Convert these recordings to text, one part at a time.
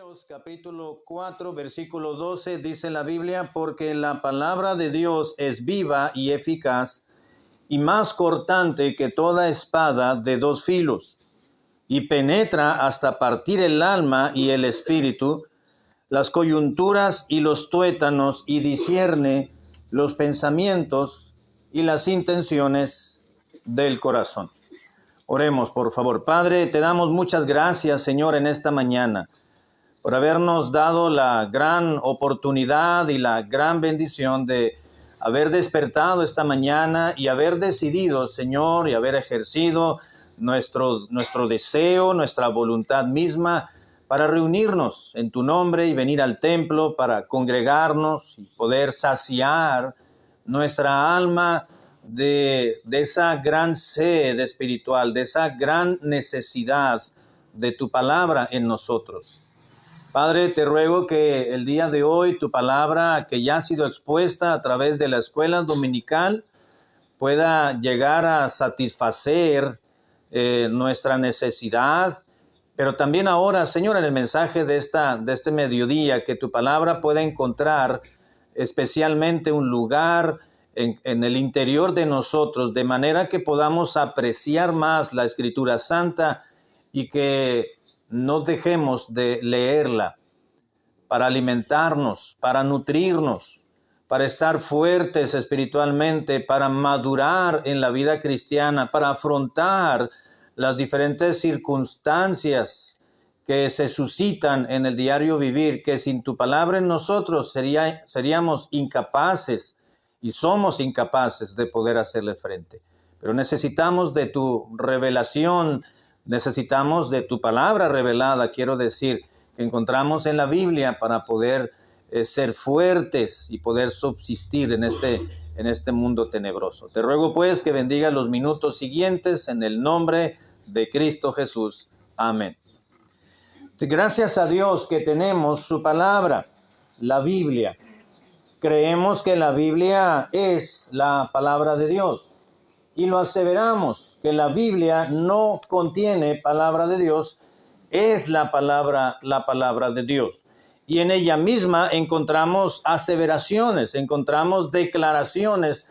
Hebreos capítulo 4, versículo 12, dice la Biblia, porque la palabra de Dios es viva y eficaz y más cortante que toda espada de dos filos, y penetra hasta partir el alma y el espíritu, las coyunturas y los tuétanos, y discierne los pensamientos y las intenciones del corazón. Oremos, por favor. Padre, te damos muchas gracias, Señor, en esta mañana, por habernos dado la gran oportunidad y la gran bendición de haber despertado esta mañana y haber decidido, Señor, y haber ejercido nuestro deseo, nuestra voluntad misma para reunirnos en tu nombre y venir al templo para congregarnos y poder saciar nuestra alma de esa gran sed espiritual, de esa gran necesidad de tu palabra en nosotros. Padre, te ruego que el día de hoy tu palabra, que ya ha sido expuesta a través de la escuela dominical, pueda llegar a satisfacer nuestra necesidad, pero también ahora, Señor, en el mensaje de este mediodía, que tu palabra pueda encontrar especialmente un lugar en el interior de nosotros, de manera que podamos apreciar más la Escritura Santa y que no dejemos de leerla para alimentarnos, para nutrirnos, para estar fuertes espiritualmente, para madurar en la vida cristiana, para afrontar las diferentes circunstancias que se suscitan en el diario vivir, que sin tu palabra en nosotros seríamos incapaces y somos incapaces de poder hacerle frente. Pero necesitamos de tu revelación, necesitamos de tu palabra revelada, quiero decir, que encontramos en la Biblia para poder ser fuertes y poder subsistir en este mundo tenebroso. Te ruego pues que bendiga los minutos siguientes en el nombre de Cristo Jesús. Amén. Gracias a Dios que tenemos su palabra, la Biblia. Creemos que la Biblia es la palabra de Dios y lo aseveramos, que la Biblia no contiene palabra de Dios, es la palabra de Dios. Y en ella misma encontramos aseveraciones, encontramos declaraciones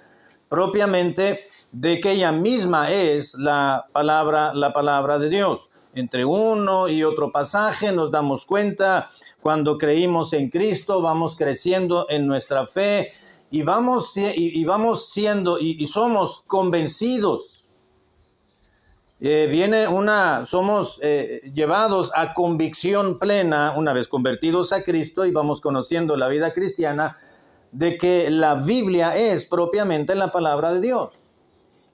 propiamente de que ella misma es la palabra de Dios. Entre uno y otro pasaje nos damos cuenta, cuando creímos en Cristo, vamos creciendo en nuestra fe y vamos siendo y somos convencidos. Somos llevados a convicción plena, una vez convertidos a Cristo y vamos conociendo la vida cristiana, de que la Biblia es propiamente la palabra de Dios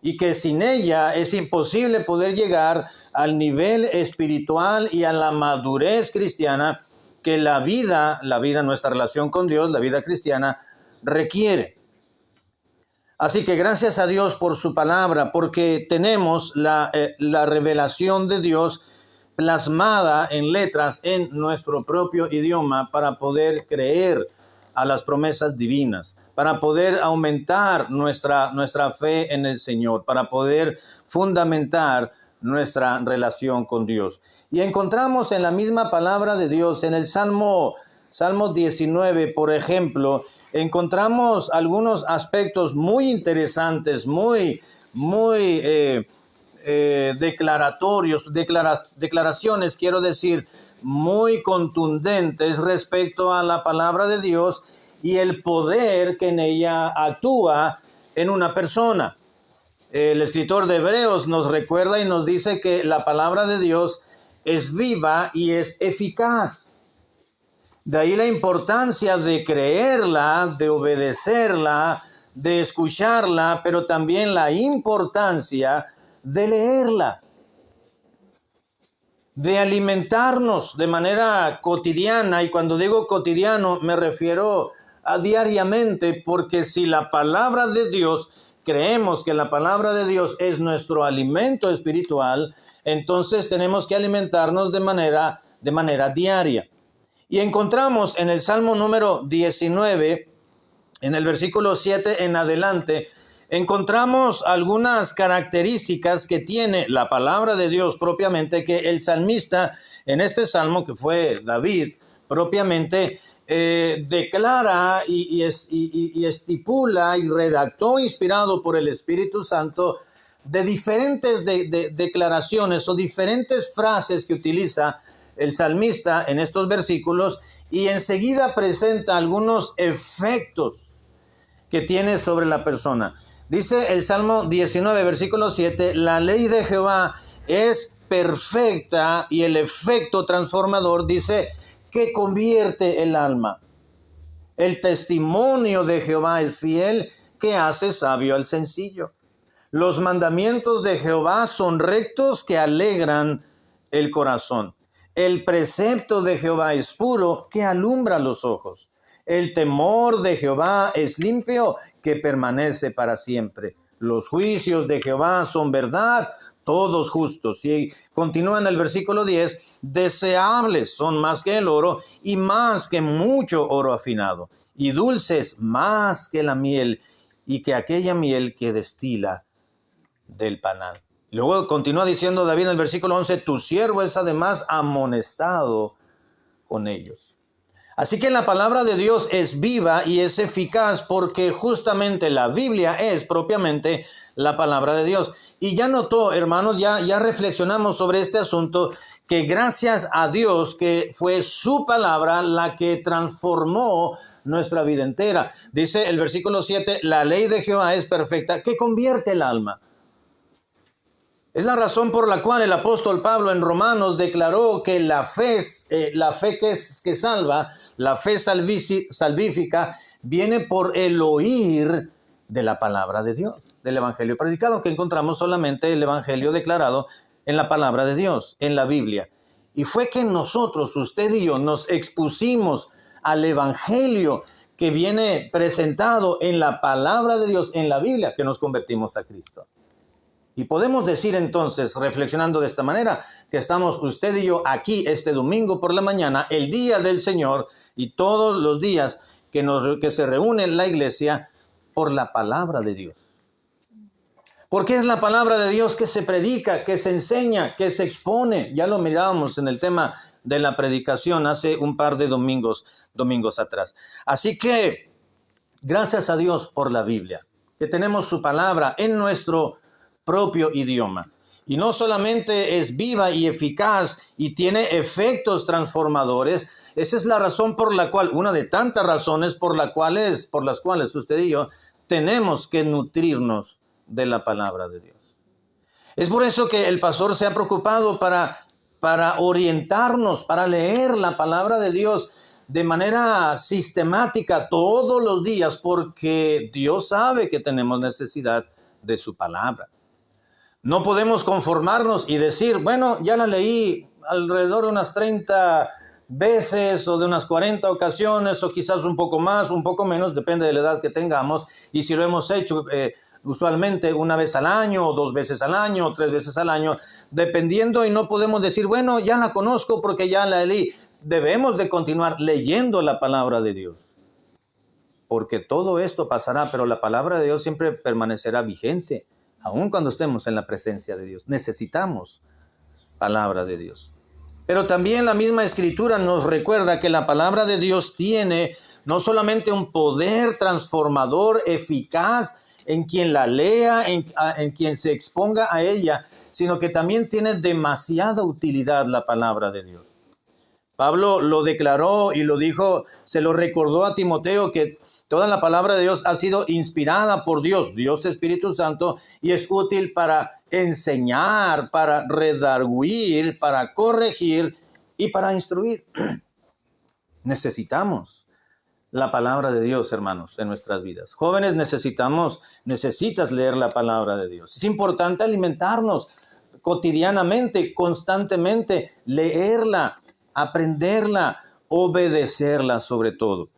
y que sin ella es imposible poder llegar al nivel espiritual y a la madurez cristiana que la vida, nuestra relación con Dios, la vida cristiana requiere. Así que gracias a Dios por su palabra, porque tenemos la revelación de Dios plasmada en letras en nuestro propio idioma para poder creer a las promesas divinas, para poder aumentar nuestra fe en el Señor, para poder fundamentar nuestra relación con Dios. Y encontramos en la misma palabra de Dios, en el Salmo 19, por ejemplo, encontramos algunos aspectos muy interesantes, muy declaraciones, quiero decir, muy contundentes respecto a la palabra de Dios y el poder que en ella actúa en una persona. El escritor de Hebreos nos recuerda y nos dice que la palabra de Dios es viva y es eficaz. De ahí la importancia de creerla, de obedecerla, de escucharla, pero también la importancia de leerla, de alimentarnos de manera cotidiana. Y cuando digo cotidiano me refiero a diariamente, porque si la palabra de Dios, creemos que la palabra de Dios es nuestro alimento espiritual, entonces tenemos que alimentarnos de manera diaria. Y encontramos en el Salmo número 19, en el versículo 7 en adelante, encontramos algunas características que tiene la palabra de Dios propiamente, que el salmista en este salmo, que fue David, propiamente declara y estipula y redactó, inspirado por el Espíritu Santo, de diferentes declaraciones o diferentes frases que utiliza el salmista en estos versículos, y enseguida presenta algunos efectos que tiene sobre la persona. Dice el Salmo 19, versículo 7, la ley de Jehová es perfecta y el efecto transformador, dice, que convierte el alma. El testimonio de Jehová es fiel, que hace sabio al sencillo. Los mandamientos de Jehová son rectos, que alegran el corazón. El precepto de Jehová es puro, que alumbra los ojos. El temor de Jehová es limpio, que permanece para siempre. Los juicios de Jehová son verdad, todos justos. Y continúa en el versículo 10, deseables son más que el oro y más que mucho oro afinado, y dulces más que la miel y que aquella miel que destila del panal. Luego continúa diciendo David en el versículo 11, tu siervo es además amonestado con ellos. Así que la palabra de Dios es viva y es eficaz porque justamente la Biblia es propiamente la palabra de Dios. Y ya notó, hermanos, ya reflexionamos sobre este asunto, que gracias a Dios que fue su palabra la que transformó nuestra vida entera. Dice el versículo 7, la ley de Jehová es perfecta, que convierte el alma. Es la razón por la cual el apóstol Pablo en Romanos declaró que la fe que salva, la fe salvífica, viene por el oír de la palabra de Dios, del evangelio predicado, que encontramos solamente el evangelio declarado en la palabra de Dios, en la Biblia. Y fue que nosotros, usted y yo, nos expusimos al evangelio que viene presentado en la palabra de Dios, en la Biblia, que nos convertimos a Cristo. Y podemos decir entonces, reflexionando de esta manera, que estamos usted y yo aquí este domingo por la mañana, el día del Señor, y todos los días que se reúne en la iglesia por la palabra de Dios. Porque es la palabra de Dios que se predica, que se enseña, que se expone. Ya lo mirábamos en el tema de la predicación hace un par de domingos atrás. Así que, gracias a Dios por la Biblia, que tenemos su palabra en nuestro propio idioma. Y no solamente es viva y eficaz y tiene efectos transformadores, esa es la razón por la cual, una de tantas razones por las cuales usted y yo tenemos que nutrirnos de la palabra de Dios. Es por eso que el pastor se ha preocupado para orientarnos, para leer la palabra de Dios de manera sistemática todos los días, porque Dios sabe que tenemos necesidad de su palabra. No podemos conformarnos y decir, bueno, ya la leí alrededor de unas 30 veces o de unas 40 ocasiones o quizás un poco más, un poco menos, depende de la edad que tengamos. Y si lo hemos hecho usualmente una vez al año o 2 veces al año o 3 veces al año, dependiendo, y no podemos decir, bueno, ya la conozco porque ya la leí. Debemos de continuar leyendo la palabra de Dios. Porque todo esto pasará, pero la palabra de Dios siempre permanecerá vigente. Aun cuando estemos en la presencia de Dios, necesitamos palabra de Dios. Pero también la misma Escritura nos recuerda que la palabra de Dios tiene no solamente un poder transformador eficaz en quien la lea, en quien se exponga a ella, sino que también tiene demasiada utilidad la palabra de Dios. Pablo lo declaró y lo dijo, se lo recordó a Timoteo, que toda la palabra de Dios ha sido inspirada por Dios, Dios Espíritu Santo, y es útil para enseñar, para redarguir, para corregir y para instruir. Necesitamos la palabra de Dios, hermanos, en nuestras vidas. Jóvenes, necesitas leer la palabra de Dios. Es importante alimentarnos cotidianamente, constantemente, leerla, aprenderla, obedecerla sobre todo.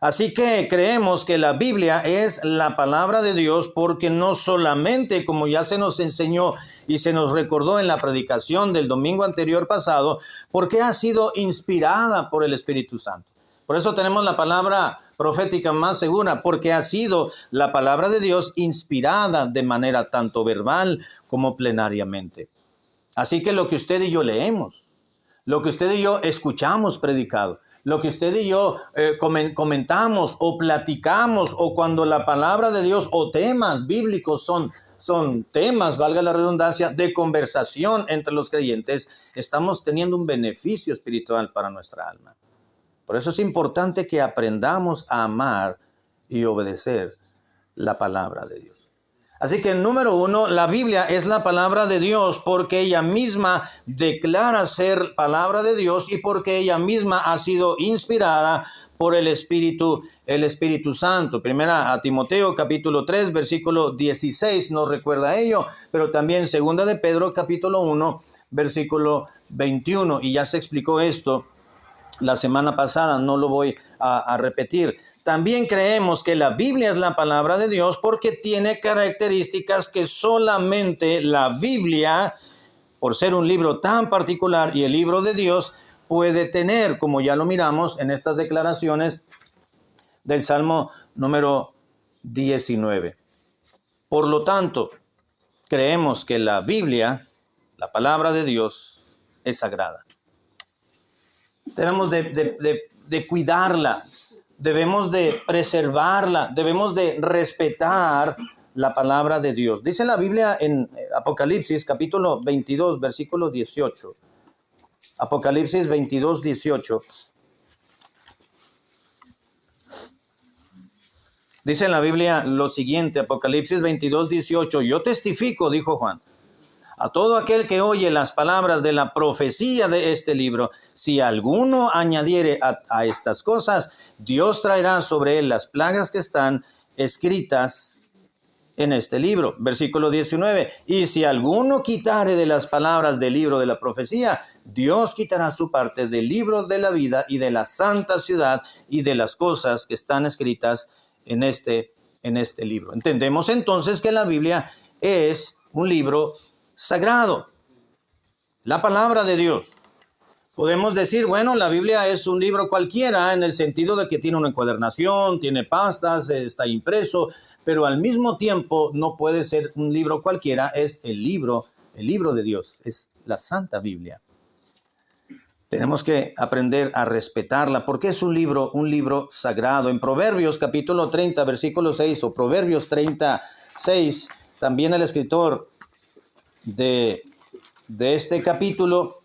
Así que creemos que la Biblia es la palabra de Dios porque no solamente, como ya se nos enseñó y se nos recordó en la predicación del domingo anterior pasado, porque ha sido inspirada por el Espíritu Santo. Por eso tenemos la palabra profética más segura, porque ha sido la palabra de Dios inspirada de manera tanto verbal como plenariamente. Así que lo que usted y yo leemos, lo que usted y yo escuchamos predicado, lo que usted y yo comentamos o platicamos, o cuando la palabra de Dios o temas bíblicos son temas, valga la redundancia, de conversación entre los creyentes, estamos teniendo un beneficio espiritual para nuestra alma. Por eso es importante que aprendamos a amar y obedecer la palabra de Dios. Así que, número 1, la Biblia es la palabra de Dios porque ella misma declara ser palabra de Dios y porque ella misma ha sido inspirada por el Espíritu Santo. Primera a Timoteo capítulo 3 versículo 16 nos recuerda ello, pero también segunda de Pedro capítulo 1 versículo 21, y ya se explicó esto la semana pasada, no lo voy a repetir. También creemos que la Biblia es la palabra de Dios porque tiene características que solamente la Biblia, por ser un libro tan particular y el libro de Dios, puede tener, como ya lo miramos en estas declaraciones del Salmo número 19. Por lo tanto, creemos que la Biblia, la palabra de Dios, es sagrada. Debemos de cuidarla, debemos de preservarla, debemos de respetar la palabra de Dios. Dice la Biblia en Apocalipsis capítulo 22, versículo 18. Apocalipsis 22, 18. Dice en la Biblia lo siguiente, Apocalipsis 22, 18. Yo testifico, dijo Juan, a todo aquel que oye las palabras de la profecía de este libro, si alguno añadiere a estas cosas, Dios traerá sobre él las plagas que están escritas en este libro. Versículo 19. Y si alguno quitare de las palabras del libro de la profecía, Dios quitará su parte del libro de la vida y de la santa ciudad y de las cosas que están escritas en este libro. Entendemos entonces que la Biblia es un libro sagrado, la palabra de Dios. Podemos decir, bueno, la Biblia es un libro cualquiera en el sentido de que tiene una encuadernación, tiene pastas, está impreso, pero al mismo tiempo no puede ser un libro cualquiera, es el libro de Dios, es la Santa Biblia. Tenemos que aprender a respetarla porque es un libro sagrado. En Proverbios capítulo 30, versículo 6 o Proverbios 36, también el escritor de este capítulo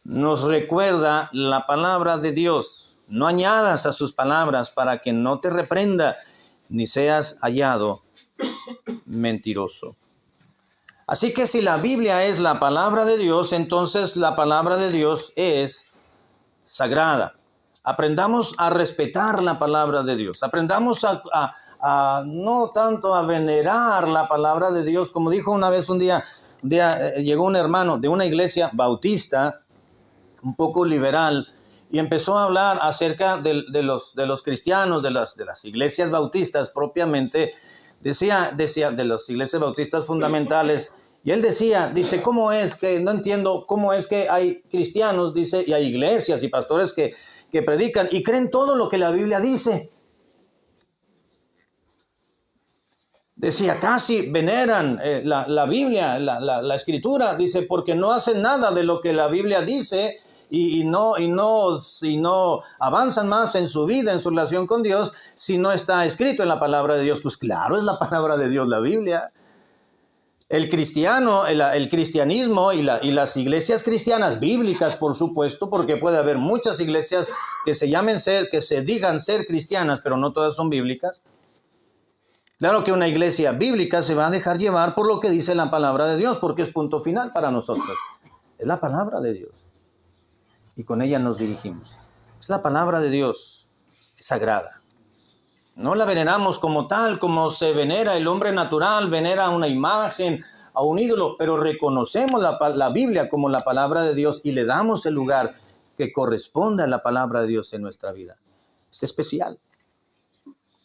nos recuerda la palabra de Dios. No añadas a sus palabras para que no te reprenda ni seas hallado mentiroso. Así que si la Biblia es la palabra de Dios, entonces la palabra de Dios es sagrada. Aprendamos a respetar la palabra de Dios. Aprendamos a no tanto a venerar la palabra de Dios, como dijo una vez un día llegó un hermano de una iglesia bautista, un poco liberal, y empezó a hablar acerca de los cristianos, de las iglesias bautistas propiamente. Decía de las iglesias bautistas fundamentales, y él dice, ¿cómo es que, no entiendo cómo es que hay cristianos, dice, y hay iglesias y pastores que predican y creen todo lo que la Biblia dice? Decía, casi veneran la Biblia, la escritura, dice, porque no hacen nada de lo que la Biblia dice y no avanzan más en su vida, en su relación con Dios, si no está escrito en la palabra de Dios. Pues claro, es la palabra de Dios, la Biblia. El cristianismo y las iglesias cristianas bíblicas, por supuesto, porque puede haber muchas iglesias que se digan ser cristianas, pero no todas son bíblicas. Claro que una iglesia bíblica se va a dejar llevar por lo que dice la palabra de Dios, porque es punto final para nosotros. Es la palabra de Dios. Y con ella nos dirigimos. Es la palabra de Dios, es sagrada. No la veneramos como tal, como se venera el hombre natural, venera una imagen, a un ídolo, pero reconocemos la Biblia como la palabra de Dios y le damos el lugar que corresponde a la palabra de Dios en nuestra vida. Es especial.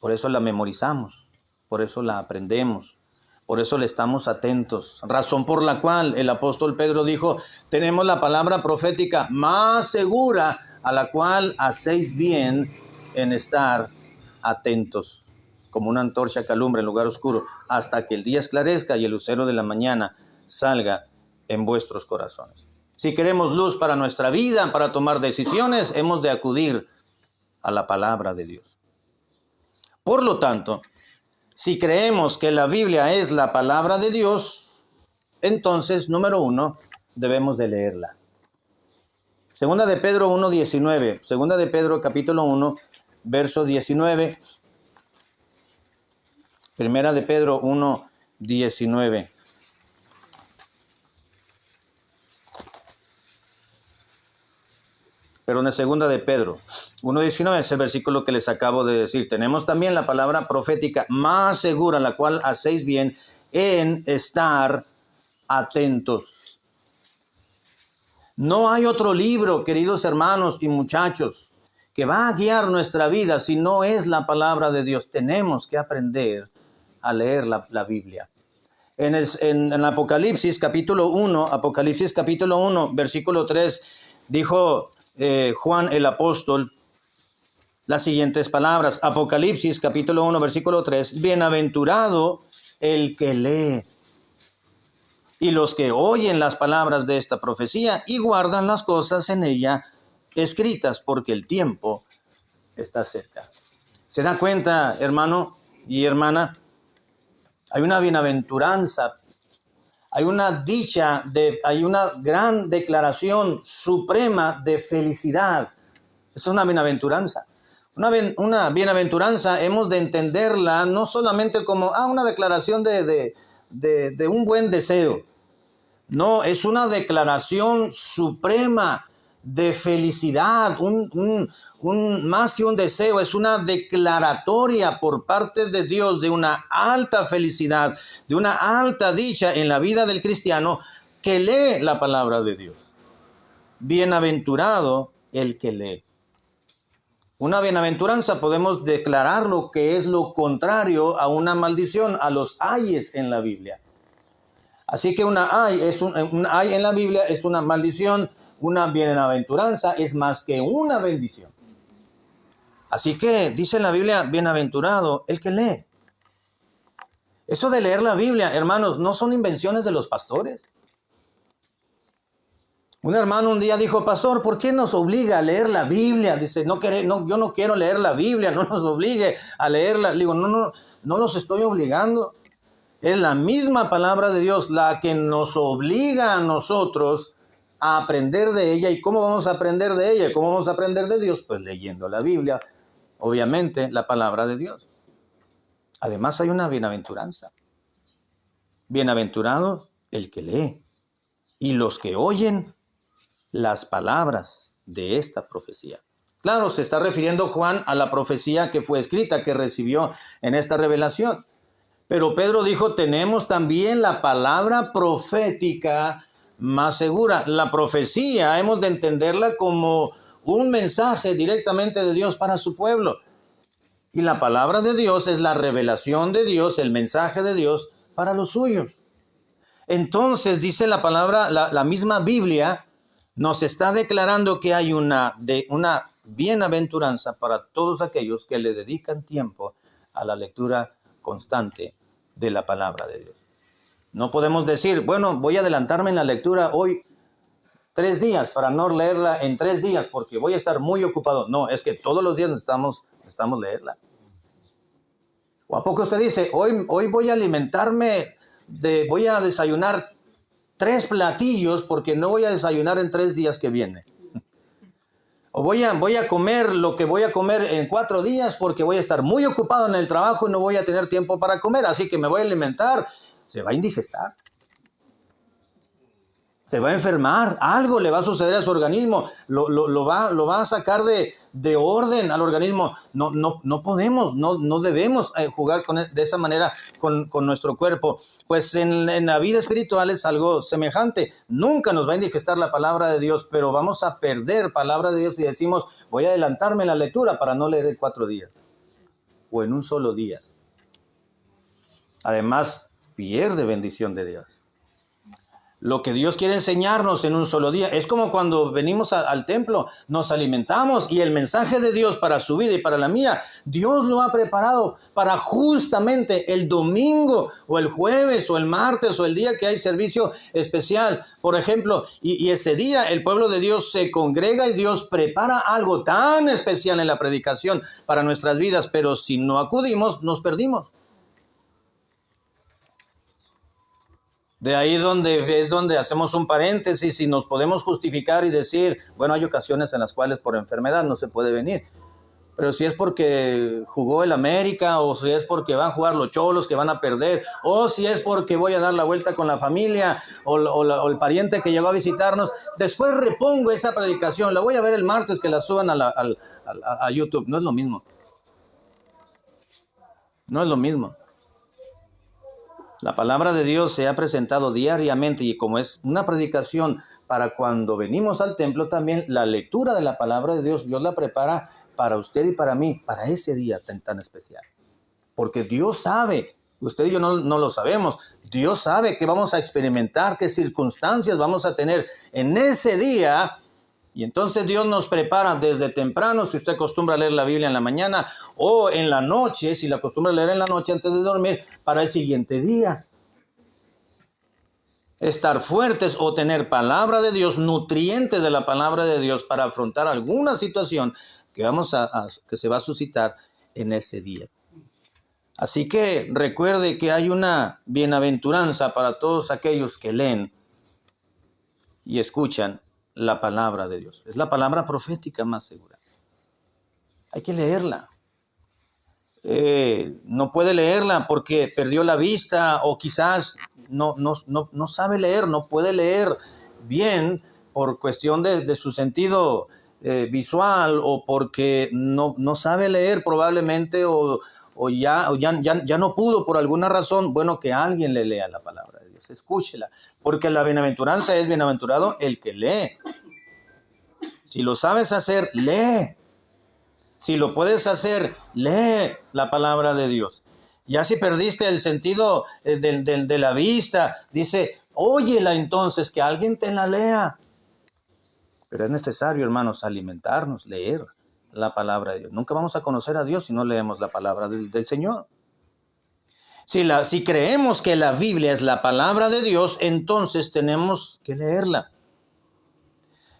Por eso la memorizamos, por eso la aprendemos, por eso le estamos atentos. Razón por la cual el apóstol Pedro dijo, tenemos la palabra profética más segura, a la cual hacéis bien en estar atentos, como una antorcha que alumbra en lugar oscuro, hasta que el día esclarezca y el lucero de la mañana salga en vuestros corazones. Si queremos luz para nuestra vida, para tomar decisiones, hemos de acudir a la palabra de Dios. Por lo tanto, si creemos que la Biblia es la palabra de Dios, entonces, número 1, debemos de leerla. Segunda de Pedro 1:19. Segunda de Pedro capítulo 1, verso 19. Primera de Pedro 1:19. Perdón, segunda de Pedro 1:19 es el versículo que les acabo de decir. Tenemos también la palabra profética más segura, la cual hacéis bien en estar atentos. No hay otro libro, queridos hermanos y muchachos, que va a guiar nuestra vida si no es la palabra de Dios. Tenemos que aprender a leer la Biblia. En Apocalipsis capítulo 1, versículo 3, dijo Juan el apóstol las siguientes palabras. Apocalipsis capítulo 1, versículo 3, bienaventurado el que lee y los que oyen las palabras de esta profecía y guardan las cosas en ella escritas, porque el tiempo está cerca. ¿Se da cuenta, hermano y hermana? Hay una bienaventuranza, hay una dicha, hay una gran declaración suprema de felicidad. Es una bienaventuranza. Una bienaventuranza hemos de entenderla no solamente como una declaración de un buen deseo. No, es una declaración suprema de felicidad, más que un deseo, es una declaratoria por parte de Dios de una alta felicidad, de una alta dicha en la vida del cristiano que lee la palabra de Dios. Bienaventurado el que lee. Una bienaventuranza podemos declarar lo que es lo contrario a una maldición, a los ayes en la Biblia. Así que un ay en la Biblia es una maldición, una bienaventuranza es más que una bendición. Así que dice en la Biblia, bienaventurado el que lee. Eso de leer la Biblia, hermanos, no son invenciones de los pastores. Un hermano un día dijo, pastor, ¿por qué nos obliga a leer la Biblia? Dice, yo no quiero leer la Biblia, no nos obligue a leerla. Le digo, no los estoy obligando. Es la misma palabra de Dios la que nos obliga a nosotros a aprender de ella. ¿Y cómo vamos a aprender de ella? ¿Cómo vamos a aprender de Dios? Pues leyendo la Biblia, obviamente la palabra de Dios. Además hay una bienaventuranza. Bienaventurado el que lee y los que oyen las palabras de esta profecía. Claro, se está refiriendo Juan a la profecía que fue escrita, que recibió en esta revelación. Pero Pedro dijo, tenemos también la palabra profética más segura. La profecía hemos de entenderla como un mensaje directamente de Dios para su pueblo. Y la palabra de Dios es la revelación de Dios, el mensaje de Dios para los suyos. Entonces dice la palabra, la misma Biblia nos está declarando que hay una bienaventuranza para todos aquellos que le dedican tiempo a la lectura constante de la palabra de Dios. No podemos decir, bueno, voy a adelantarme en la lectura hoy 3 días para no leerla en 3 días porque voy a estar muy ocupado. No, es que todos los días necesitamos leerla. ¿O a poco usted dice, hoy voy a alimentarme, voy a desayunar 3 platillos porque no voy a desayunar en 3 días que viene? O voy a comer lo que voy a comer en 4 días porque voy a estar muy ocupado en el trabajo y no voy a tener tiempo para comer, así que me voy a alimentar. Se va a indigestar. Se va a enfermar. Algo le va a suceder a su organismo. Lo va a sacar de orden al organismo. No podemos, no debemos jugar de esa manera con nuestro cuerpo. Pues en la vida espiritual es algo semejante. Nunca nos va a indigestar la palabra de Dios, pero vamos a perder palabra de Dios si decimos, voy a adelantarme en la lectura para no leer en 4 días o en un solo día. Además, pierde bendición de Dios. lo que Dios quiere enseñarnos en un solo día. Es como cuando venimos al templo, nos alimentamos y el mensaje de Dios para su vida y para la mía, Dios lo ha preparado para justamente el domingo o el jueves o el martes o el día que hay servicio especial, por ejemplo, y ese día el pueblo de Dios se congrega y Dios prepara algo tan especial en la predicación para nuestras vidas, pero si no acudimos, nos perdimos. De ahí es donde hacemos un paréntesis y nos podemos justificar y decir, bueno, hay ocasiones en las cuales por enfermedad no se puede venir. Pero si es porque jugó el América, o si es porque van a jugar los Cholos que van a perder, o si es porque voy a dar la vuelta con la familia, o el pariente que llegó a visitarnos, después repongo esa predicación. La voy a ver el martes que la suban a YouTube. No es lo mismo. No es lo mismo. La palabra de Dios se ha presentado diariamente y como es una predicación para cuando venimos al templo, también la lectura de la palabra de Dios, Dios la prepara para usted y para mí, para ese día tan especial. Porque Dios sabe, usted y yo no lo sabemos, Dios sabe que vamos a experimentar, qué circunstancias vamos a tener en ese día. Y entonces Dios nos prepara desde temprano, si usted acostumbra a leer la Biblia en la mañana, o en la noche, si la acostumbra a leer en la noche antes de dormir, para el siguiente día. Estar fuertes o tener palabra de Dios, nutrientes de la palabra de Dios para afrontar alguna situación que se va a suscitar en ese día. Así que recuerde que hay una bienaventuranza para todos aquellos que leen y escuchan la palabra de Dios. Es la palabra profética más segura. Hay que leerla. No puede leerla porque perdió la vista o quizás no sabe leer, no puede leer bien por cuestión de su sentido visual o porque no sabe leer probablemente o ya no pudo por alguna razón. Bueno, que alguien le lea la palabra de Dios, escúchela, porque la bienaventuranza es bienaventurado el que lee. Si lo sabes hacer, lee. Si lo puedes hacer, lee la palabra de Dios. Ya si perdiste el sentido de la vista, dice, óyela entonces, que alguien te la lea. Pero es necesario, hermanos, alimentarnos, leer la palabra de Dios. Nunca vamos a conocer a Dios si no leemos la palabra del Señor. Si creemos que la Biblia es la palabra de Dios, entonces tenemos que leerla.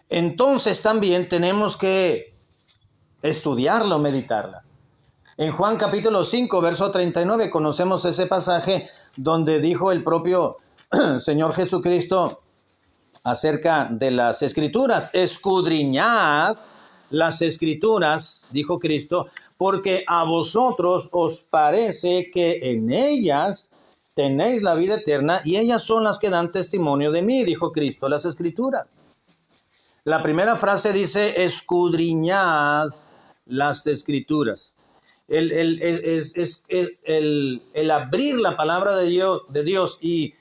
Entonces también tenemos que estudiarla o meditarla. En Juan capítulo 5, verso 39, conocemos ese pasaje donde dijo el propio Señor Jesucristo acerca de las Escrituras. Escudriñad las Escrituras, dijo Cristo, porque a vosotros os parece que en ellas tenéis la vida eterna y ellas son las que dan testimonio de mí, dijo Cristo, las Escrituras. La primera frase dice, escudriñad las Escrituras. El abrir la palabra de Dios y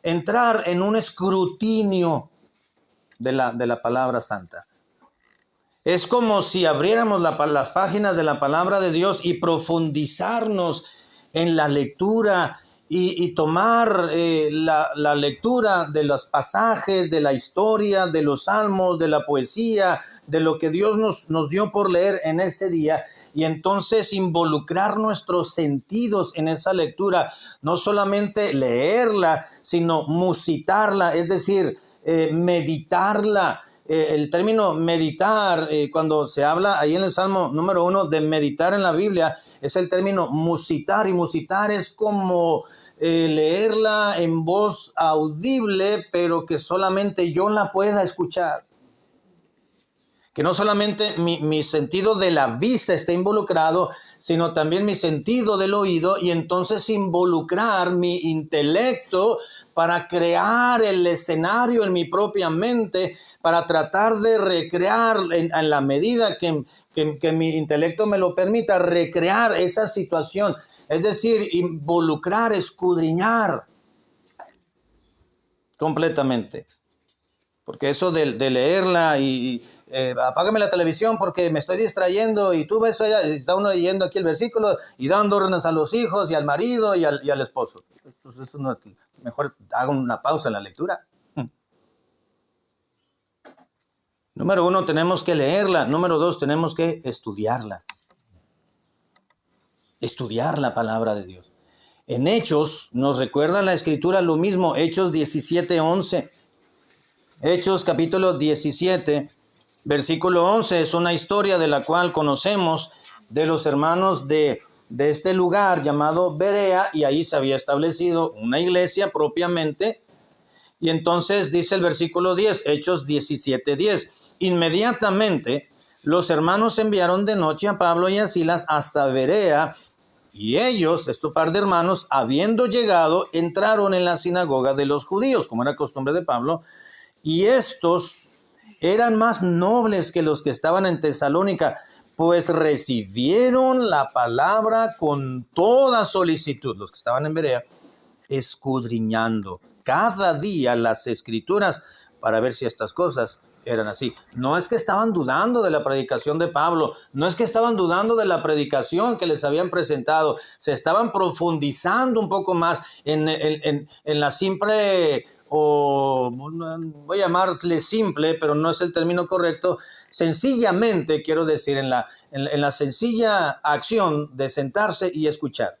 entrar en un escrutinio de la palabra santa. Es como si abriéramos las páginas de la palabra de Dios y profundizarnos en la lectura y tomar la lectura de los pasajes, de la historia, de los salmos, de la poesía, de lo que Dios nos dio por leer en ese día. Y entonces involucrar nuestros sentidos en esa lectura, no solamente leerla, sino musitarla, es decir, meditarla. El término meditar, cuando se habla ahí en el Salmo número 1 de meditar en la Biblia, es el término musitar, y musitar es como leerla en voz audible, pero que solamente yo la pueda escuchar. Que no solamente mi sentido de la vista esté involucrado, sino también mi sentido del oído, y entonces involucrar mi intelecto para crear el escenario en mi propia mente, para tratar de recrear en la medida que mi intelecto me lo permita, recrear esa situación. Es decir, involucrar, escudriñar completamente. Porque eso de leerla y apágame la televisión porque me estoy distrayendo, y tú ves allá, está uno leyendo aquí el versículo y dando órdenes a los hijos y al marido y al esposo. Entonces eso no, mejor haga una pausa en la lectura. Número uno, tenemos que leerla. Número dos, tenemos que estudiarla. Estudiar la palabra de Dios. En Hechos nos recuerda la Escritura lo mismo. Hechos 17:11. Hechos capítulo 17, versículo 11. Es una historia de la cual conocemos de los hermanos de este lugar llamado Berea, y ahí se había establecido una iglesia propiamente. Y entonces dice el versículo 10, Hechos 17:10. Inmediatamente los hermanos enviaron de noche a Pablo y a Silas hasta Berea, y ellos, estos par de hermanos, habiendo llegado, entraron en la sinagoga de los judíos, como era costumbre de Pablo, y estos eran más nobles que los que estaban en Tesalónica, pues recibieron la palabra con toda solicitud, los que estaban en Berea, escudriñando cada día las escrituras para ver si estas cosas eran así. No es que estaban dudando de la predicación de Pablo, no es que estaban dudando de la predicación que les habían presentado, se estaban profundizando un poco más en la simple, o voy a llamarle simple, pero no es el término correcto, sencillamente quiero decir en la sencilla acción de sentarse y escuchar.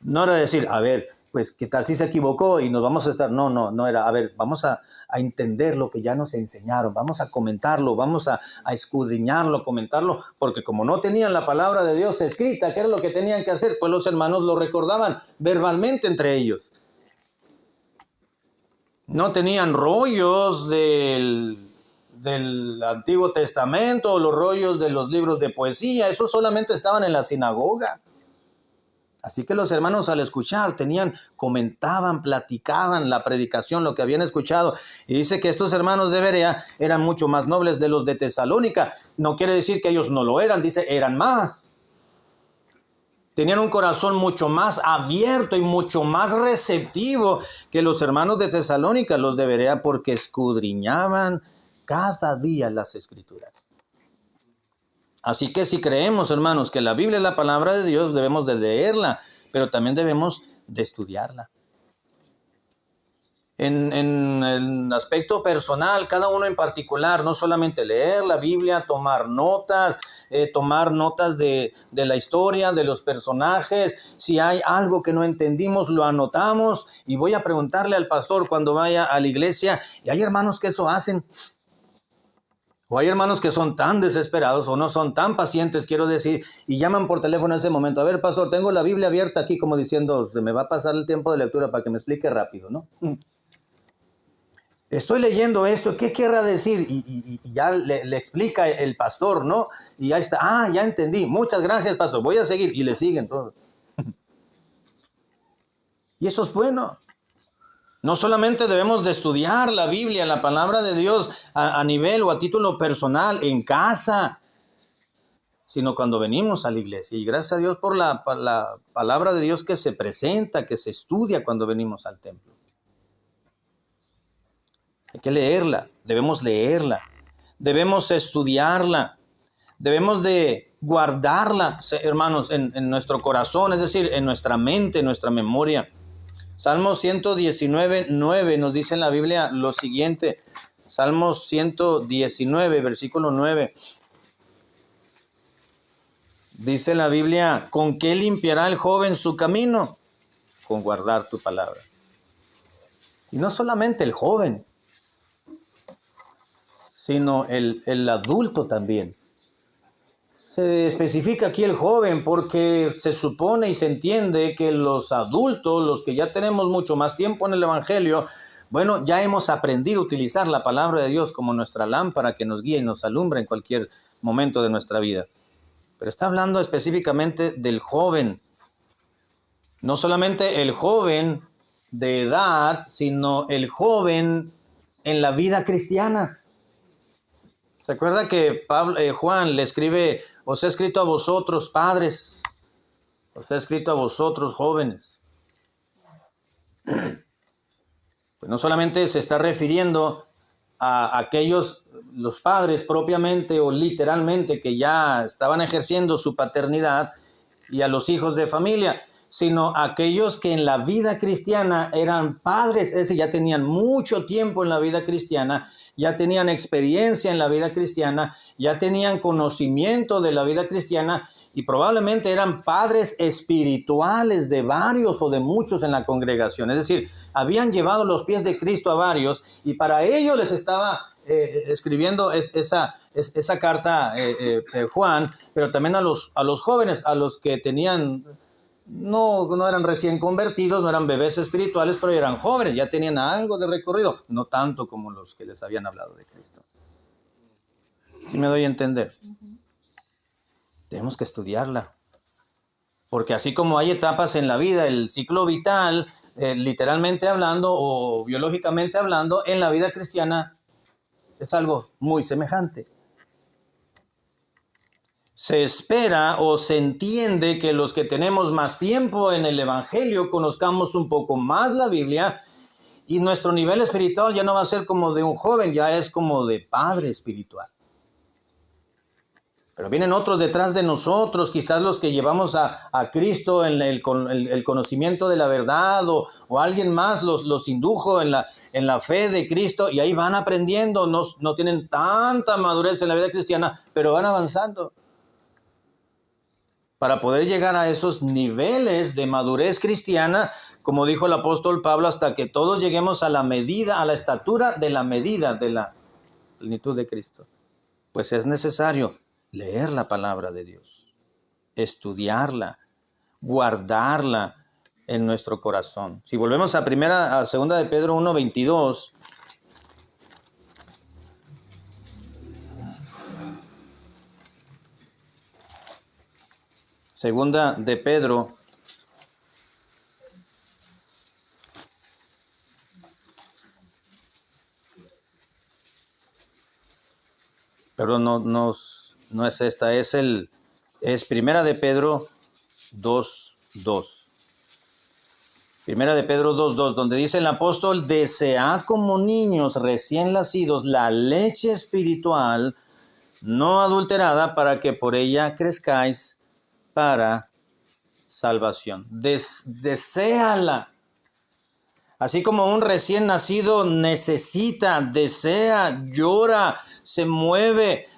No era decir, a ver, pues qué tal si se equivocó y nos vamos a estar, no era, a ver, vamos a entender lo que ya nos enseñaron, vamos a comentarlo, vamos a escudriñarlo, comentarlo, porque como no tenían la palabra de Dios escrita, ¿qué era lo que tenían que hacer? Pues los hermanos lo recordaban verbalmente entre ellos. No tenían rollos del Antiguo Testamento, los rollos de los libros de poesía, esos solamente estaban en la sinagoga. Así que los hermanos al escuchar comentaban, platicaban la predicación, lo que habían escuchado. Y dice que estos hermanos de Berea eran mucho más nobles de los de Tesalónica. No quiere decir que ellos no lo eran, dice, eran más. Tenían un corazón mucho más abierto y mucho más receptivo que los hermanos de Tesalónica, los de Berea, porque escudriñaban cada día las escrituras. Así que si creemos, hermanos, que la Biblia es la palabra de Dios, debemos de leerla, pero también debemos de estudiarla. En el aspecto personal, cada uno en particular, no solamente leer la Biblia, tomar notas de la historia, de los personajes. Si hay algo que no entendimos, lo anotamos y voy a preguntarle al pastor cuando vaya a la iglesia. Y hay hermanos que eso hacen. O hay hermanos que son tan desesperados o no son tan pacientes, quiero decir, y llaman por teléfono en ese momento. A ver, pastor, tengo la Biblia abierta aquí, como diciendo, se me va a pasar el tiempo de lectura para que me explique rápido, ¿no? Estoy leyendo esto, ¿qué querrá decir? Y ya le explica el pastor, ¿no? Y ya está, ya entendí, muchas gracias, pastor, voy a seguir. Y le siguen todos. Y eso es bueno. No solamente debemos de estudiar la Biblia, la palabra de Dios a nivel o a título personal en casa, sino cuando venimos a la iglesia. Y gracias a Dios por la palabra de Dios que se presenta, que se estudia cuando venimos al templo. Hay que leerla, debemos estudiarla, debemos de guardarla, hermanos, en nuestro corazón, es decir, en nuestra mente, en nuestra memoria. Salmo 119:9 nos dice en la Biblia lo siguiente. Salmo 119, versículo 9. Dice la Biblia, ¿con qué limpiará el joven su camino? Con guardar tu palabra. Y no solamente el joven, sino el adulto también. Se especifica aquí el joven porque se supone y se entiende que los adultos, los que ya tenemos mucho más tiempo en el Evangelio, bueno, ya hemos aprendido a utilizar la palabra de Dios como nuestra lámpara que nos guía y nos alumbra en cualquier momento de nuestra vida. Pero está hablando específicamente del joven. No solamente el joven de edad, sino el joven en la vida cristiana. ¿Se acuerda que Juan le escribe, os he escrito a vosotros padres, os he escrito a vosotros jóvenes? Pues no solamente se está refiriendo a aquellos, los padres propiamente o literalmente que ya estaban ejerciendo su paternidad y a los hijos de familia, sino a aquellos que en la vida cristiana eran padres, es decir, ya tenían mucho tiempo en la vida cristiana, ya tenían experiencia en la vida cristiana, ya tenían conocimiento de la vida cristiana y probablemente eran padres espirituales de varios o de muchos en la congregación. Es decir, habían llevado los pies de Cristo a varios y para ellos les estaba escribiendo esa carta Juan, pero también a los jóvenes, a los que tenían, no eran recién convertidos, no eran bebés espirituales, pero eran jóvenes, ya tenían algo de recorrido, no tanto como los que les habían hablado de Cristo. ¿Sí me doy a entender? Tenemos que estudiarla, porque así como hay etapas en la vida, el ciclo vital, literalmente hablando o biológicamente hablando, en la vida cristiana es algo muy semejante. Se espera o se entiende que los que tenemos más tiempo en el Evangelio conozcamos un poco más la Biblia y nuestro nivel espiritual ya no va a ser como de un joven, ya es como de padre espiritual. Pero vienen otros detrás de nosotros, quizás los que llevamos a Cristo en el conocimiento de la verdad o alguien más los indujo en la fe de Cristo y ahí van aprendiendo, no tienen tanta madurez en la vida cristiana, pero van avanzando para poder llegar a esos niveles de madurez cristiana, como dijo el apóstol Pablo, hasta que todos lleguemos a la medida, a la estatura de la medida de la plenitud de Cristo. Pues es necesario leer la palabra de Dios, estudiarla, guardarla en nuestro corazón. Si volvemos a segunda de Pedro 1:22, segunda de Pedro, perdón, no es esta, es primera de Pedro 2:2. Primera de Pedro 2:2, donde dice el apóstol, desead como niños recién nacidos la leche espiritual no adulterada para que por ella crezcáis para salvación. Deséala. Así como un recién nacido necesita, desea, llora, se mueve,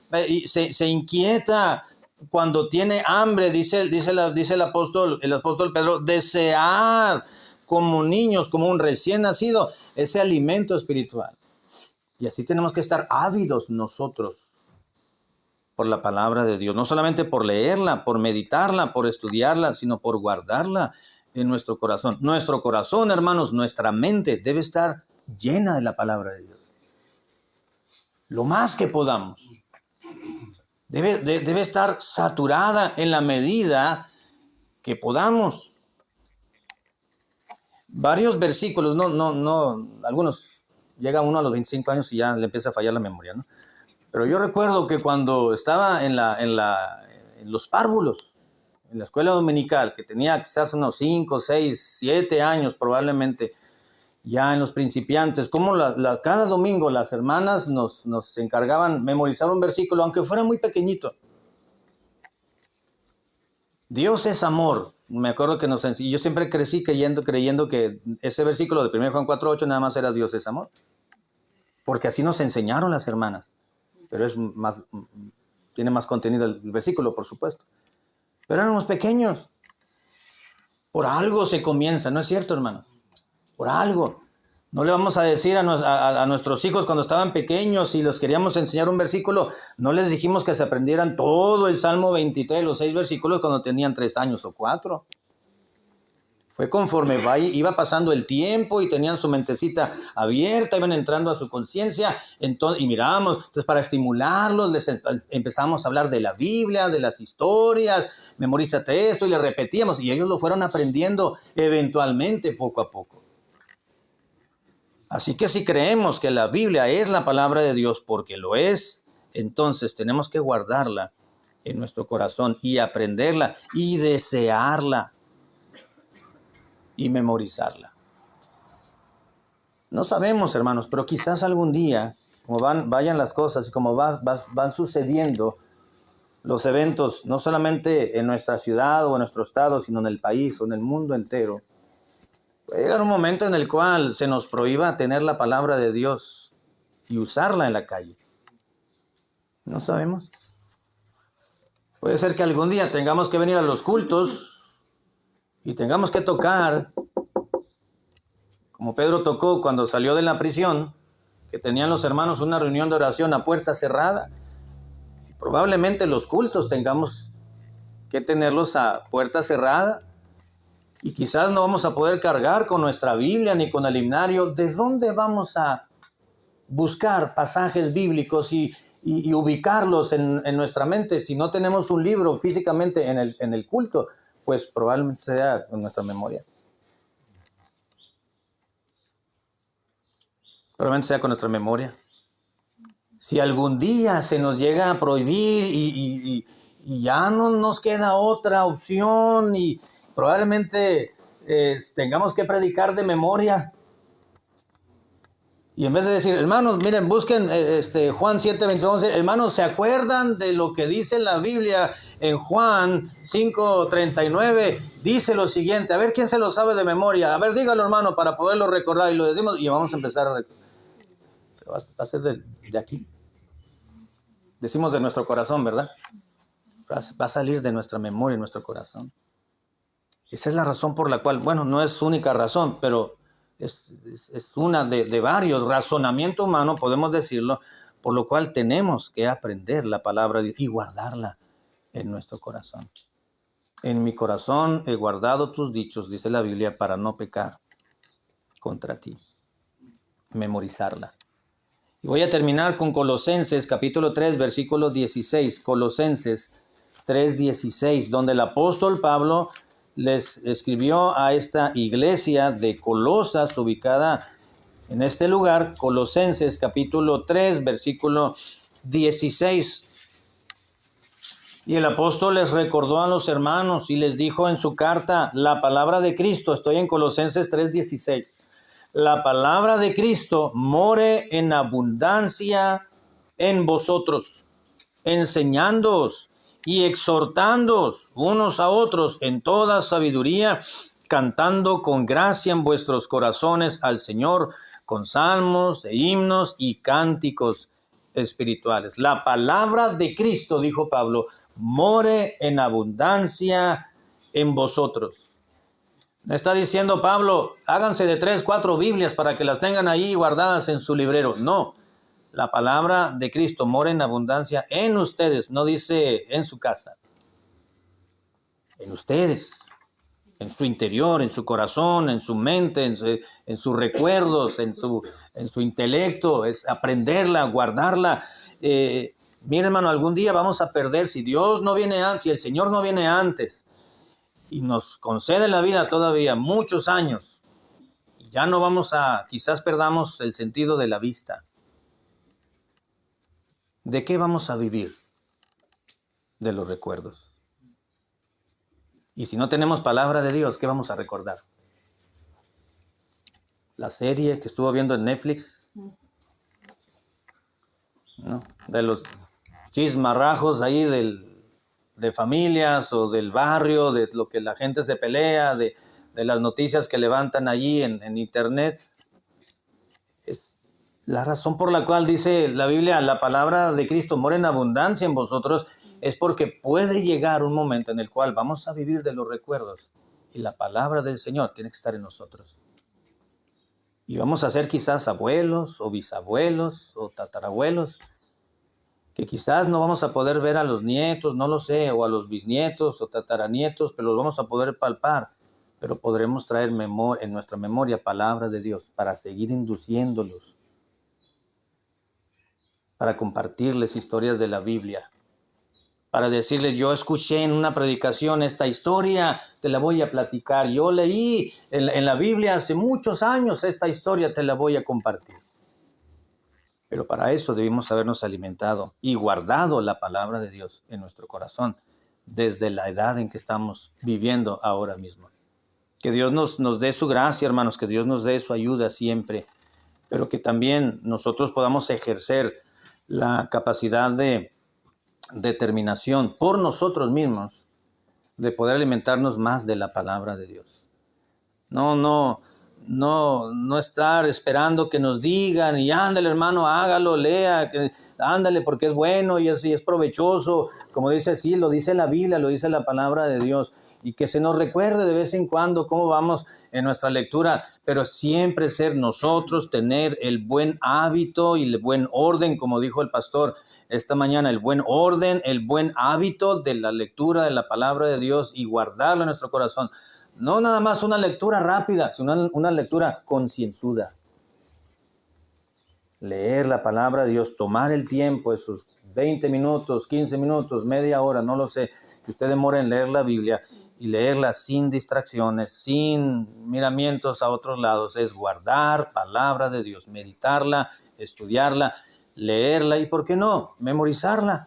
se inquieta cuando tiene hambre, dice el apóstol Pedro, desead como niños, como un recién nacido, ese alimento espiritual. Y así tenemos que estar ávidos nosotros por la palabra de Dios, no solamente por leerla, por meditarla, por estudiarla, sino por guardarla en nuestro corazón. Nuestro corazón, hermanos, nuestra mente debe estar llena de la palabra de Dios. Lo más que podamos. Debe estar saturada en la medida que podamos. Varios versículos, algunos, llega uno a los 25 años y ya le empieza a fallar la memoria, ¿no? Pero yo recuerdo que cuando estaba en los párvulos, en la escuela dominical, que tenía quizás unos 5, 6, 7 años probablemente, ya en los principiantes, como cada domingo las hermanas nos encargaban memorizar un versículo, aunque fuera muy pequeñito. Dios es amor. Me acuerdo que yo siempre crecí creyendo que ese versículo de 1 Juan 4:8 nada más era Dios es amor. Porque así nos enseñaron las hermanas. Pero tiene más contenido el versículo, por supuesto. Pero éramos pequeños. Por algo se comienza, ¿no es cierto, hermano? Por algo. No le vamos a decir a nuestros hijos cuando estaban pequeños y los queríamos enseñar un versículo, no les dijimos que se aprendieran todo el Salmo 23, los 6 versículos cuando tenían 3 años o 4. Fue conforme iba pasando el tiempo y tenían su mentecita abierta, iban entrando a su conciencia, y mirábamos, entonces para estimularlos les empezamos a hablar de la Biblia, de las historias, memorízate esto, y les repetíamos, y ellos lo fueron aprendiendo eventualmente poco a poco. Así que si creemos que la Biblia es la palabra de Dios porque lo es, entonces tenemos que guardarla en nuestro corazón y aprenderla y desearla y memorizarla. No sabemos, hermanos, pero quizás algún día, como vayan las cosas y como van sucediendo los eventos, no solamente en nuestra ciudad o en nuestro estado, sino en el país o en el mundo entero, puede llegar un momento en el cual se nos prohíba tener la palabra de Dios y usarla en la calle. No sabemos. Puede ser que algún día tengamos que venir a los cultos y tengamos que tocar, como Pedro tocó cuando salió de la prisión, que tenían los hermanos una reunión de oración a puerta cerrada. Y probablemente los cultos tengamos que tenerlos a puerta cerrada. Y quizás no vamos a poder cargar con nuestra Biblia ni con el himnario. ¿De dónde vamos a buscar pasajes bíblicos y ubicarlos en nuestra mente si no tenemos un libro físicamente en el culto? Pues probablemente sea en nuestra memoria. Probablemente sea con nuestra memoria. Si algún día se nos llega a prohibir y ya no nos queda otra opción y probablemente tengamos que predicar de memoria. Y en vez de decir, hermanos, miren, busquen Juan 7:21, hermanos, ¿se acuerdan de lo que dice la Biblia en Juan 5:39? Dice lo siguiente, a ver quién se lo sabe de memoria, a ver, dígalo, hermano, para poderlo recordar, y lo decimos y vamos a empezar a recordar. Pero va a ser de aquí. Decimos de nuestro corazón, ¿verdad? Va a salir de nuestra memoria, nuestro corazón. Esa es la razón por la cual, bueno, no es única razón, pero es una de varios razonamientos humanos, podemos decirlo, por lo cual tenemos que aprender la palabra de Dios y guardarla en nuestro corazón. En mi corazón he guardado tus dichos, dice la Biblia, para no pecar contra ti. Memorizarlas. Y voy a terminar con Colosenses capítulo 3, versículo 16. Colosenses 3:16, donde el apóstol Pablo les escribió a esta iglesia de Colosas, ubicada en este lugar, Colosenses capítulo 3, versículo 16. Y el apóstol les recordó a los hermanos y les dijo en su carta, la palabra de Cristo, estoy en Colosenses 3:16, la palabra de Cristo more en abundancia en vosotros, enseñándoos y exhortándoos unos a otros en toda sabiduría, cantando con gracia en vuestros corazones al Señor, con salmos e himnos y cánticos espirituales. La palabra de Cristo, dijo Pablo, more en abundancia en vosotros. Está diciendo Pablo, háganse de 3, 4 Biblias para que las tengan ahí guardadas en su librero. No, la palabra de Cristo mora en abundancia en ustedes, no dice en su casa. En ustedes, en su interior, en su corazón, en su mente, en sus recuerdos, en su intelecto, es aprenderla, guardarla. Mire, hermano, algún día vamos a perder, si Dios no viene antes, si el Señor no viene antes, y nos concede la vida todavía muchos años, y ya no vamos a, quizás perdamos el sentido de la vista. ¿De qué vamos a vivir? De los recuerdos. Y si no tenemos palabra de Dios, ¿qué vamos a recordar? La serie que estuvo viendo en Netflix, ¿no? De los chismarrajos ahí de familias o del barrio, de lo que la gente se pelea, de las noticias que levantan allí en internet. Es la razón por la cual dice la Biblia, la palabra de Cristo mora en abundancia en vosotros, es porque puede llegar un momento en el cual vamos a vivir de los recuerdos y la palabra del Señor tiene que estar en nosotros. Y vamos a ser quizás abuelos o bisabuelos o tatarabuelos, que quizás no vamos a poder ver a los nietos, no lo sé, o a los bisnietos o tataranietos, pero los vamos a poder palpar, pero podremos traer en nuestra memoria palabra de Dios para seguir induciéndolos, para compartirles historias de la Biblia, para decirles, yo escuché en una predicación esta historia, te la voy a platicar, yo leí en la Biblia hace muchos años esta historia, te la voy a compartir. Pero para eso debimos habernos alimentado y guardado la palabra de Dios en nuestro corazón desde la edad en que estamos viviendo ahora mismo. Que Dios nos dé su gracia, hermanos, que Dios nos dé su ayuda siempre, pero que también nosotros podamos ejercer la capacidad de determinación por nosotros mismos de poder alimentarnos más de la palabra de Dios. No no estar esperando que nos digan y ándale hermano, hágalo, lea, ándale porque es bueno y es provechoso, como dice, sí, lo dice la Biblia, lo dice la palabra de Dios, y que se nos recuerde de vez en cuando cómo vamos en nuestra lectura, pero siempre ser nosotros, tener el buen hábito y el buen orden, como dijo el pastor esta mañana, el buen orden, el buen hábito de la lectura de la palabra de Dios y guardarlo en nuestro corazón. No nada más una lectura rápida, sino una lectura concienzuda. Leer la palabra de Dios, tomar el tiempo, esos 20 minutos, 15 minutos, media hora, no lo sé, que usted demore en leer la Biblia y leerla sin distracciones, sin miramientos a otros lados, es guardar palabra de Dios, meditarla, estudiarla, leerla y, ¿por qué no?, memorizarla.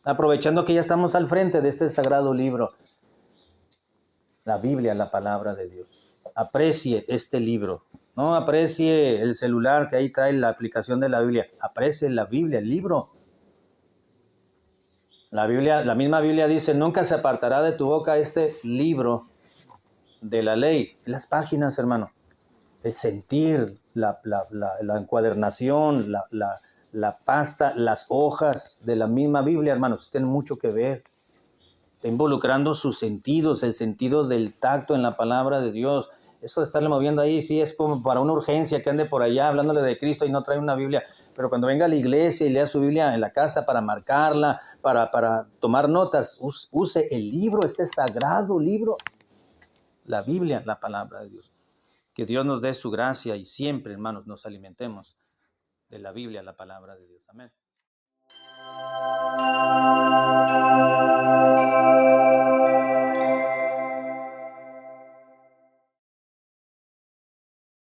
Aprovechando que ya estamos al frente de este sagrado libro. La Biblia, la palabra de Dios. Aprecie este libro. No aprecie el celular que ahí trae la aplicación de la Biblia. Aprecie la Biblia, el libro. La Biblia, la misma Biblia dice, nunca se apartará de tu boca este libro de la ley. Las páginas, hermano. El sentir, la encuadernación, la pasta, las hojas de la misma Biblia, hermanos, tienen mucho que ver. Está involucrando sus sentidos, el sentido del tacto en la palabra de Dios. Eso de estarle moviendo ahí, sí es como para una urgencia que ande por allá hablándole de Cristo y no trae una Biblia. Pero cuando venga a la iglesia y lea su Biblia en la casa para marcarla, para tomar notas, use el libro, este sagrado libro, la Biblia, la palabra de Dios. Que Dios nos dé su gracia y siempre, hermanos, nos alimentemos de la Biblia, la palabra de Dios. Amén.